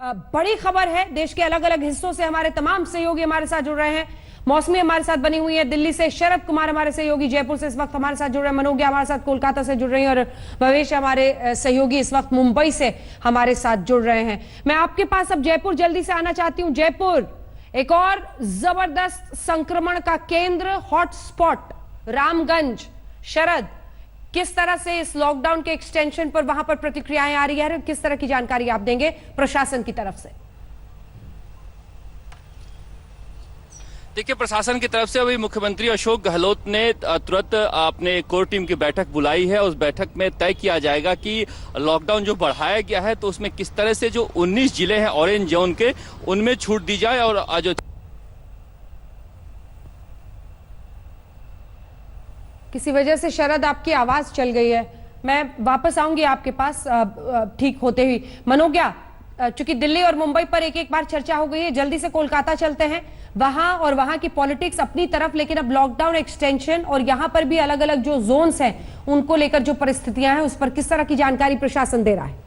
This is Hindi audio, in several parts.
बड़ी खबर है, देश के अलग अलग हिस्सों से हमारे तमाम सहयोगी हमारे साथ जुड़ रहे हैं। मौसमी हमारे साथ बनी हुई है, दिल्ली से शरद कुमार हमारे सहयोगी, जयपुर से इस वक्त हमारे साथ जुड़ रहे हैं, मनोज्ञा हमारे साथ कोलकाता से जुड़ रही हैं और भवेश हमारे सहयोगी इस वक्त मुंबई से हमारे साथ जुड़ रहे हैं। मैं आपके पास अब जयपुर जल्दी से आना चाहती हूं। जयपुर एक और जबरदस्त संक्रमण का केंद्र, हॉटस्पॉट रामगंज। शरद, किस तरह से इस लॉकडाउन के एक्सटेंशन पर वहां पर प्रतिक्रियाएं आ रही है, किस तरह की जानकारी आप देंगे प्रशासन की तरफ से? देखिए, प्रशासन की तरफ से अभी मुख्यमंत्री अशोक गहलोत ने तुरंत अपने कोर टीम की बैठक बुलाई है। उस बैठक में तय किया जाएगा कि लॉकडाउन जो बढ़ाया गया है तो उसमें किस तरह से जो 19 जिले हैं ऑरेंज जोन के, उनमें छूट दी जाए और जो किसी वजह से शरद आपकी आवाज चल गई है, मैं वापस आऊंगी आपके पास ठीक होते हुए। मनोज्ञा, चूंकि दिल्ली और मुंबई पर एक एक बार चर्चा हो गई है, जल्दी से कोलकाता चलते हैं। वहां और वहां की पॉलिटिक्स अपनी तरफ, लेकिन अब लॉकडाउन एक्सटेंशन और यहां पर भी अलग अलग जो जोन्स हैं उनको लेकर जो परिस्थितियां हैं उस पर किस तरह की जानकारी प्रशासन दे रहा है?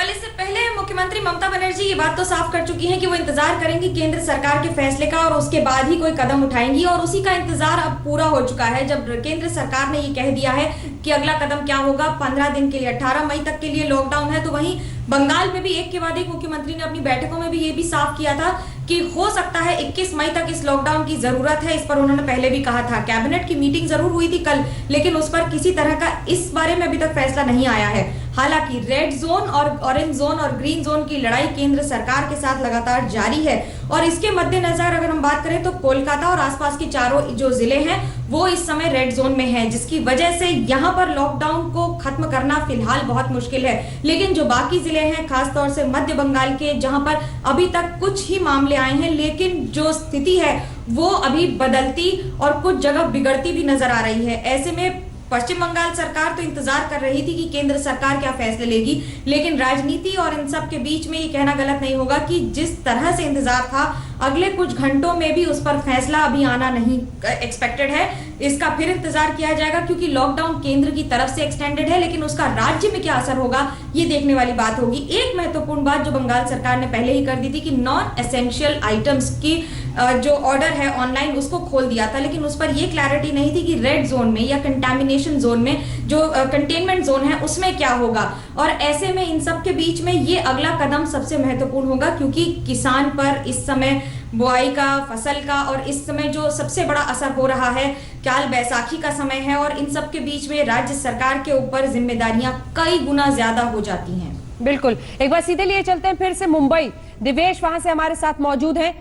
इससे पहले मुख्यमंत्री ममता बनर्जी ये बात तो साफ कर चुकी हैं कि वो इंतजार करेंगी केंद्र सरकार के फैसले का और उसके बाद ही कोई कदम उठाएंगी, और उसी का इंतजार अब पूरा हो चुका है जब केंद्र सरकार ने ये कह दिया है कि अगला कदम क्या होगा। 15 दिन के लिए 18 मई तक के लिए लॉकडाउन है। तो वहीं बंगाल में भी एक के बाद एक मुख्यमंत्री ने अपनी बैठकों में भी ये भी साफ किया था कि हो सकता है 21 मई तक इस लॉकडाउन की जरूरत है। इस पर उन्होंने पहले भी कहा था। कैबिनेट की मीटिंग जरूर हुई थी कल, लेकिन उस पर किसी तरह का इस बारे में अभी तक फैसला नहीं आया है। हालांकि रेड जोन और ऑरेंज जोन और ग्रीन जोन की लड़ाई केंद्र सरकार के साथ लगातार जारी है, और इसके मद्देनजर अगर हम बात करें तो कोलकाता और आसपास के चारों जो जिले हैं वो इस समय रेड जोन में हैं, जिसकी वजह से यहां पर लॉकडाउन को खत्म करना फिलहाल बहुत मुश्किल है। लेकिन जो बाकी जिले हैं, खासतौर से मध्य बंगाल के, जहां पर अभी तक कुछ ही मामले आए हैं, लेकिन जो स्थिति है वो अभी बदलती और कुछ जगह बिगड़ती भी नजर आ रही है। ऐसे में पश्चिम बंगाल सरकार तो इंतजार कर रही थी कि केंद्र सरकार क्या फैसले लेगी, लेकिन राजनीति और इन सब के बीच में ये कहना गलत नहीं होगा कि जिस तरह से इंतजार था, अगले कुछ घंटों में भी उस पर फैसला अभी आना नहीं एक्सपेक्टेड है। इसका फिर इंतजार किया जाएगा, क्योंकि लॉकडाउन केंद्र की तरफ से एक्सटेंडेड है, लेकिन उसका राज्य में क्या असर होगा ये देखने वाली बात होगी। एक महत्वपूर्ण बात जो बंगाल सरकार ने पहले ही कर दी थी कि नॉन एसेंशियल आइटम्स की जो ऑर्डर है ऑनलाइन उसको खोल दिया था, लेकिन उस पर यह क्लैरिटी नहीं थी कि रेड जोन में या कंटेमिनेशन जोन में, जो कंटेनमेंट जोन है, उसमें क्या होगा। और ऐसे में इन सब के बीच में ये अगला कदम सबसे महत्वपूर्ण होगा, क्योंकि किसान पर इस समय बुआई का, फसल का, और इस समय जो सबसे बड़ा असर हो रहा है, काल बैसाखी का समय है, और इन सब के बीच में राज्य सरकार के ऊपर जिम्मेदारियां कई गुना ज्यादा हो जाती हैं। बिल्कुल, एक बार सीधे लिए चलते हैं फिर से मुंबई। दिवेश वहां से हमारे साथ मौजूद हैं।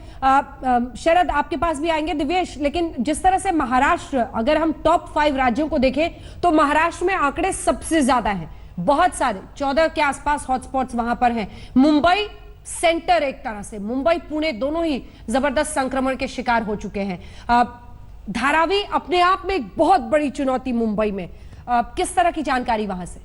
शरद, आपके पास भी आएंगे दिवेश, लेकिन जिस तरह से महाराष्ट्र, अगर हम टॉप 5 राज्यों को देखें तो महाराष्ट्र में आंकड़े सबसे ज्यादा हैं, बहुत सारे 14 के आसपास हॉटस्पॉट्स वहां पर हैं। मुंबई सेंटर, एक तरह से मुंबई पुणे दोनों ही जबरदस्त संक्रमण के शिकार हो चुके हैं। धारावी अपने आप में एक बहुत बड़ी चुनौती मुंबई में, किस तरह की जानकारी वहां से?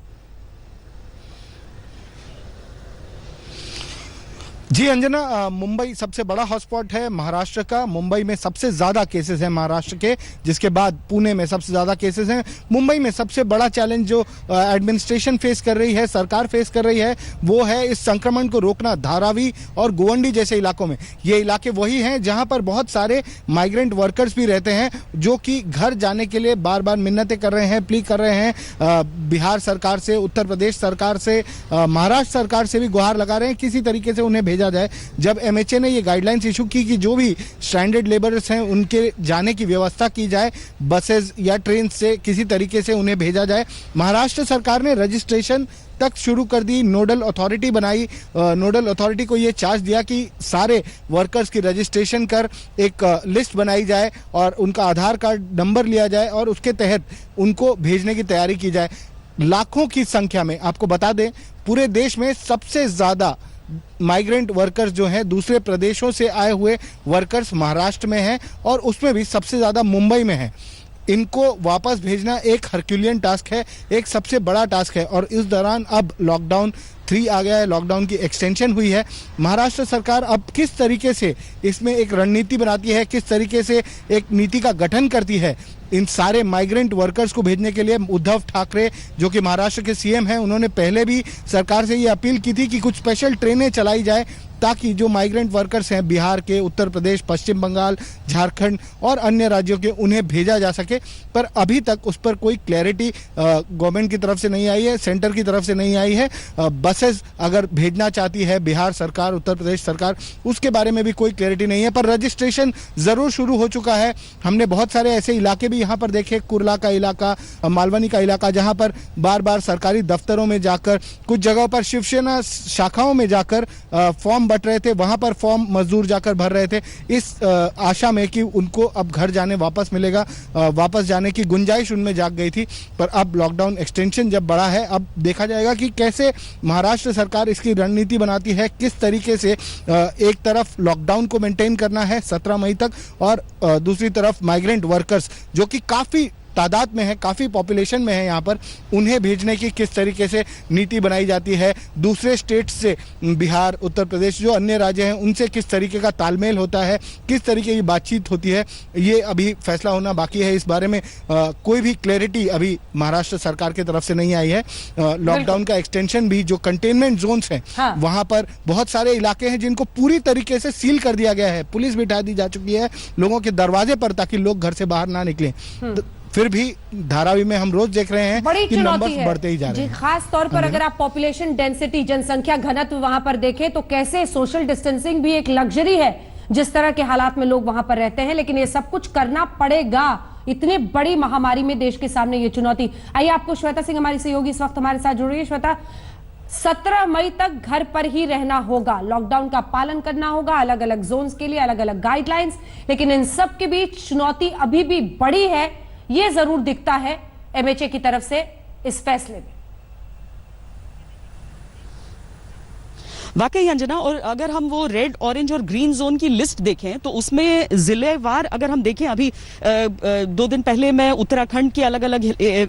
जी अंजना, मुंबई सबसे बड़ा हॉटस्पॉट है महाराष्ट्र का। मुंबई में सबसे ज्यादा केसेस हैं महाराष्ट्र के, जिसके बाद पुणे में सबसे ज्यादा केसेस हैं। मुंबई में सबसे बड़ा चैलेंज जो एडमिनिस्ट्रेशन फेस कर रही है, सरकार फेस कर रही है, वो है इस संक्रमण को रोकना। धारावी और गोवंडी जैसे इलाकों में, ये इलाके वही हैं जहां पर बहुत सारे माइग्रेंट वर्कर्स भी रहते हैं, जो कि घर जाने के लिए बार बार मिन्नतें कर रहे हैं, प्ली कर रहे हैं बिहार सरकार से, उत्तर प्रदेश सरकार से, महाराष्ट्र सरकार से भी गुहार लगा रहे हैं किसी तरीके से उन्हें भेजा जाए। जब एमएचए ने ये गाइडलाइंस इशू की कि जो भी स्ट्रैंडेड लेबरर्स हैं उनके जाने की व्यवस्था की जाए, बसेस या ट्रेन से किसी तरीके से उन्हें भेजा जाए। महाराष्ट्र सरकार ने रजिस्ट्रेशन तक शुरू कर दी, नोडल अथॉरिटी बनाई। नोडल अथॉरिटी को ये चार्ज दिया कि सारे वर्कर्स की रजिस्ट्रेशन कर एक लिस्ट बनाई जाए और उनका आधार कार्ड नंबर लिया जाए और उसके तहत उनको भेजने की तैयारी की जाए। लाखों की संख्या में, आपको बता दें, पूरे देश में सबसे ज्यादा माइग्रेंट वर्कर्स जो हैं, दूसरे प्रदेशों से आए हुए वर्कर्स महाराष्ट्र में हैं, और उसमें भी सबसे ज्यादा मुंबई में हैं। इनको वापस भेजना एक हरक्यूलियन टास्क है, एक सबसे बड़ा टास्क है, और इस दौरान अब लॉकडाउन 3 आ गया है, लॉकडाउन की एक्सटेंशन हुई है। महाराष्ट्र सरकार अब किस तरीके से इसमें एक रणनीति बनाती है, किस तरीके से एक नीति का गठन करती है इन सारे माइग्रेंट वर्कर्स को भेजने के लिए। उद्धव ठाकरे जो कि महाराष्ट्र के सीएम हैं, उन्होंने पहले भी सरकार से ये अपील की थी कि कुछ स्पेशल ट्रेनें चलाई जाए ताकि जो माइग्रेंट वर्कर्स हैं बिहार के, उत्तर प्रदेश, पश्चिम बंगाल, झारखंड और अन्य राज्यों के, उन्हें भेजा जा सके। पर अभी तक उस पर कोई क्लैरिटी गवर्नमेंट की तरफ से नहीं आई है, सेंटर की तरफ से नहीं आई है। बसेस अगर भेजना चाहती है बिहार सरकार, उत्तर प्रदेश सरकार, उसके बारे में भी कोई क्लैरिटी नहीं है। पर रजिस्ट्रेशन जरूर शुरू हो चुका है। हमने बहुत सारे ऐसे इलाके भी यहाँ पर देखे, कुर्ला का इलाका, मालवनी का इलाका, जहाँ पर बार बार सरकारी दफ्तरों में जाकर, कुछ जगहों पर शिवसेना शाखाओं में जाकर फॉर्म बट रहे थे, वहां पर फॉर्म मजदूर जाकर भर रहे थे इस आशा में कि उनको अब घर जाने वापस मिलेगा, वापस जाने की गुंजाइश उनमें जाग गई थी। पर अब लॉकडाउन एक्सटेंशन जब बढ़ा है, अब देखा जाएगा कि कैसे महाराष्ट्र सरकार इसकी रणनीति बनाती है, किस तरीके से एक तरफ लॉकडाउन को मेंटेन करना है 17 मई तक और दूसरी तरफ माइग्रेंट वर्कर्स जो कि काफी तादाद में है, काफ़ी पॉपुलेशन में है यहाँ पर, उन्हें भेजने की किस तरीके से नीति बनाई जाती है। दूसरे स्टेट्स से, बिहार, उत्तर प्रदेश, जो अन्य राज्य हैं, उनसे किस तरीके का तालमेल होता है, किस तरीके की बातचीत होती है, ये अभी फैसला होना बाकी है। इस बारे में कोई भी क्लैरिटी अभी महाराष्ट्र सरकार की तरफ से नहीं आई है। लॉकडाउन का एक्सटेंशन भी, जो कंटेनमेंट जोन्स हैं, हाँ। वहाँ पर बहुत सारे इलाके हैं जिनको पूरी तरीके से सील कर दिया गया है, पुलिस बिठा दी जा चुकी है लोगों के दरवाजे पर ताकि लोग घर से बाहर ना निकलें। फिर भी धारावी में हम रोज देख रहे हैं कि नंबर्स बढ़ते ही जा रहे हैं। खास तौर पर अगर आप पॉपुलेशन डेंसिटी, जनसंख्या घनत्व वहां पर देखें तो कैसे सोशल डिस्टेंसिंग भी एक लग्जरी है जिस तरह के हालात में लोग वहां पर रहते हैं, लेकिन ये सब कुछ करना पड़ेगा। इतनी बड़ी महामारी में देश के सामने ये चुनौती। आइए आपको श्वेता सिंह हमारी सहयोगी इस वक्त हमारे साथ जुड़ रही है। श्वेता, 17 मई तक घर पर ही रहना होगा, लॉकडाउन का पालन करना होगा, अलग अलग जोन्स के लिए अलग अलग गाइडलाइंस, लेकिन इन सब के बीच चुनौती अभी भी बड़ी है, ये जरूर दिखता है एमएचए की तरफ से इस फैसले में। वाकई अंजना, और अगर हम वो रेड, ऑरेंज और ग्रीन जोन की लिस्ट देखें तो उसमें जिलेवार अगर हम देखें, अभी 2 दिन पहले मैं उत्तराखंड के अलग अलग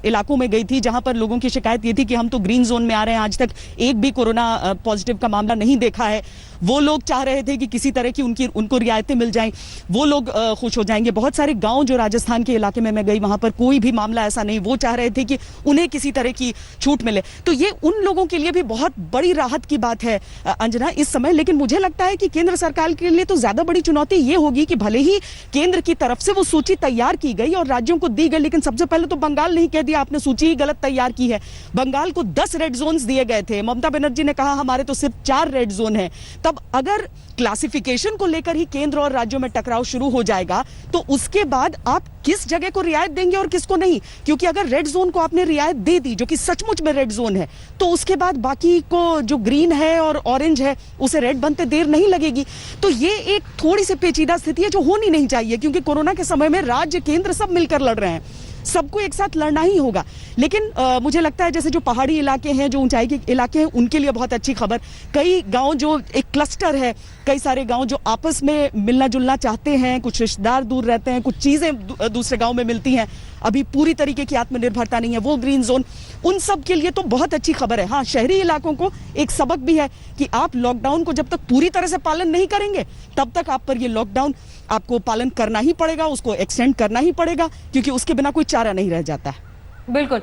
इलाकों में गई थी जहां पर लोगों की शिकायत ये थी कि हम तो ग्रीन जोन में आ रहे हैं, आज तक एक भी कोरोना पॉजिटिव का मामला नहीं देखा है। वो लोग चाह रहे थे कि किसी तरह की उनको रियायतें मिल जाएं, वो लोग खुश हो जाएंगे। बहुत सारे गांव जो राजस्थान के इलाके में मैं गई, वहां पर कोई भी मामला ऐसा नहीं, वो चाह रहे थे कि उन्हें किसी तरह की छूट मिले। तो ये उन लोगों के लिए भी बहुत बड़ी राहत की बात है अंजना इस समय। लेकिन मुझे लगता है कि केंद्र सरकार के लिए तो ज्यादा बड़ी चुनौती ये होगी कि भले ही केंद्र की तरफ से वो सूची तैयार की गई और राज्यों को दी गई, लेकिन सबसे पहले तो बंगाल ने ही कह दिया आपने सूची ही गलत तैयार की है। बंगाल को 10 रेड जोन्स दिए गए थे, ममता बनर्जी ने कहा हमारे तो सिर्फ 4 रेड जोन है। तब अगर क्लासिफिकेशन को लेकर ही केंद्र और राज्यों में टकराव शुरू हो जाएगा तो उसके बाद आप किस जगह को रियायत देंगे और किसको नहीं, क्योंकि अगर रेड जोन को आपने रियायत दे दी जो कि सचमुच में रेड जोन है, तो उसके बाद बाकी को जो ग्रीन है और ऑरेंज है उसे रेड बनते देर नहीं लगेगी। तो ये एक थोड़ी सी पेचीदा स्थिति है जो होनी नहीं चाहिए, क्योंकि कोरोना के समय में राज्य केंद्र सब मिलकर लड़ रहे हैं, सबको एक साथ लड़ना ही होगा। लेकिन मुझे लगता है जैसे जो पहाड़ी इलाके हैं, जो ऊंचाई के इलाके हैं, उनके लिए बहुत अच्छी खबर। कई गांव जो एक क्लस्टर है, कई सारे गांव जो आपस में मिलना जुलना चाहते हैं, कुछ रिश्तेदार दूर रहते हैं, कुछ चीजें दूसरे गांव में मिलती हैं, अभी पूरी तरीके की आत्मनिर्भरता नहीं है, वो ग्रीन जोन, उन सब के लिए तो बहुत अच्छी खबर है। हाँ, शहरी इलाकों को एक सबक भी है कि आप लॉकडाउन को जब तक पूरी तरह से पालन नहीं करेंगे तब तक आप पर ये लॉकडाउन आपको पालन करना ही पड़ेगा, उसको एक्सटेंड करना ही पड़ेगा, क्योंकि उसके बिना कोई चारा नहीं रह जाता है। बिल्कुल।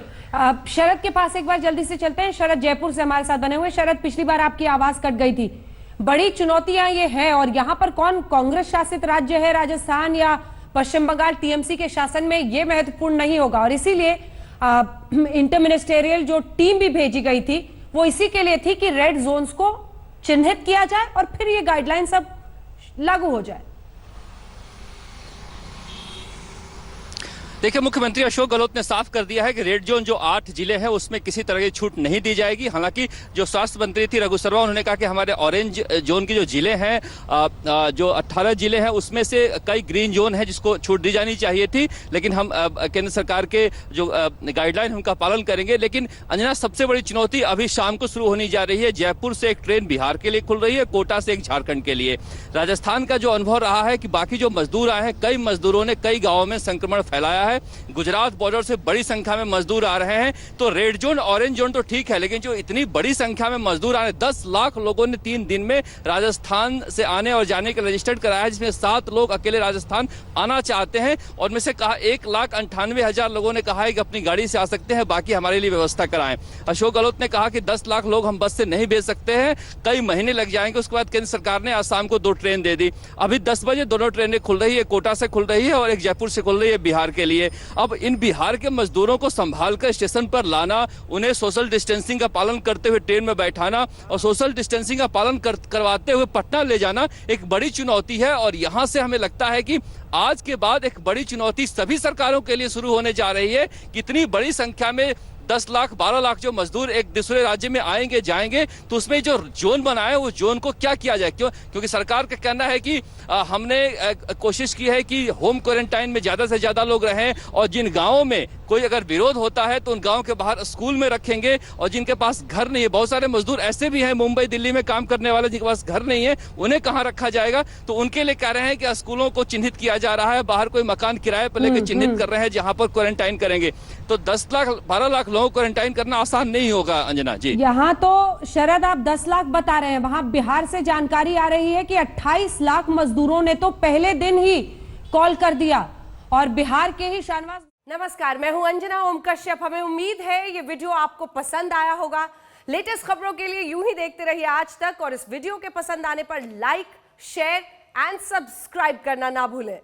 शरद के पास एक बार जल्दी से चलते हैं। शरद जयपुर से हमारे साथ बने हुए। शरद, पिछली बार आपकी आवाज कट गई थी, बड़ी चुनौतियां ये है, और यहाँ पर कौन कांग्रेस शासित राज्य है, राजस्थान या पश्चिम बंगाल टीएमसी के शासन में, ये महत्वपूर्ण नहीं होगा, और इसीलिए इंटर मिनिस्टेरियल जो टीम भी भेजी गई थी वो इसी के लिए थी कि रेड जोन्स को चिन्हित किया जाए और फिर ये गाइडलाइन सब लागू हो जाए। देखिए, मुख्यमंत्री अशोक गहलोत ने साफ कर दिया है कि रेड जोन जो 8 जिले हैं उसमें किसी तरह की छूट नहीं दी जाएगी। हालांकि जो स्वास्थ्य मंत्री थी रघु शर्मा, उन्होंने कहा कि हमारे ऑरेंज जोन के जो जिले हैं, जो 18 जिले हैं उसमें से कई ग्रीन जोन है जिसको छूट दी जानी चाहिए थी, लेकिन हम केंद्र सरकार के जो गाइडलाइन उनका पालन करेंगे। लेकिन अंजना, सबसे बड़ी चुनौती अभी शाम को शुरू होने जा रही है। जयपुर से एक ट्रेन बिहार के लिए खुल रही है, कोटा से एक झारखंड के लिए। राजस्थान का जो अनुभव रहा है कि बाकी जो मजदूर आए हैं, कई मजदूरों ने कई गाँवों में संक्रमण फैलाया है है। गुजरात बॉर्डर से बड़ी संख्या में मजदूर आ रहे हैं। तो रेड जोन ऑरेंज जोन तो ठीक है, लेकिन जो इतनी बड़ी संख्या में मजदूर आ रहे हैं, 10 लाख लोगों ने 3 दिन में राजस्थान से आने और जाने के रजिस्टर्ड कराया है, जिसमें 7 लोग अकेले राजस्थान आना चाहते हैं और में से कहा 1,98,000 लोगों ने कहा है कि अपनी गाड़ी से आ सकते हैं, बाकी हमारे लिए व्यवस्था कराएं। अशोक गहलोत ने कहा कि 10 लाख लोग हम बस से नहीं भेज सकते हैं, कई महीने लग जाएंगे। उसके बाद केंद्र सरकार ने आसाम को 2 ट्रेन दे दी। अभी 10 बजे दोनों ट्रेनें खुल रही है, कोटा से खुल रही है और एक जयपुर से खुल रही है बिहार के लिए। अब इन बिहार के मजदूरों को संभाल कर स्टेशन पर लाना, उन्हें सोशल डिस्टेंसिंग का पालन करते हुए ट्रेन में बैठाना और सोशल डिस्टेंसिंग का पालन करवाते हुए पटना ले जाना एक बड़ी चुनौती है। और यहां से हमें लगता है कि आज के बाद एक बड़ी चुनौती सभी सरकारों के लिए शुरू होने जा रही है। कितनी बड़ी संख्या में 10 लाख 12 लाख जो मजदूर एक दूसरे राज्य में आएंगे जाएंगे, तो उसमें जो जोन बनाए वो जोन को क्या किया जाए। क्योंकि सरकार का कहना है कि हमने कोशिश की है कि होम क्वारंटाइन में ज्यादा से ज्यादा लोग रहें और जिन गांवों में कोई अगर विरोध होता है तो उन गांवों के बाहर स्कूल में रखेंगे। और जिनके पास घर नहीं है, बहुत सारे मजदूर ऐसे भी हैं मुंबई दिल्ली में काम करने वाले जिनके पास घर नहीं है, उन्हें कहां रखा जाएगा। तो उनके लिए कह रहे हैं कि स्कूलों को चिन्हित किया जा रहा है, बाहर कोई मकान किराए पर लेकर चिन्हित कर रहे हैं जहां पर क्वारंटाइन करेंगे। तो 10 लाख 12 लाख लोगों को क्वारंटाइन करना आसान नहीं होगा। अंजना जी, यहाँ तो शरद आप 10 लाख बता रहे हैं, वहां बिहार से जानकारी आ रही है कि 28 लाख मजदूरों ने तो पहले दिन ही कॉल कर दिया। और बिहार के ही शाहनवाज। नमस्कार, मैं हूं अंजना ओम कश्यप। हमें उम्मीद है ये वीडियो आपको पसंद आया होगा। लेटेस्ट खबरों के लिए यूं ही देखते रहिए आज तक और इस वीडियो के पसंद आने पर लाइक, शेयर एंड सब्सक्राइब करना ना भूलें।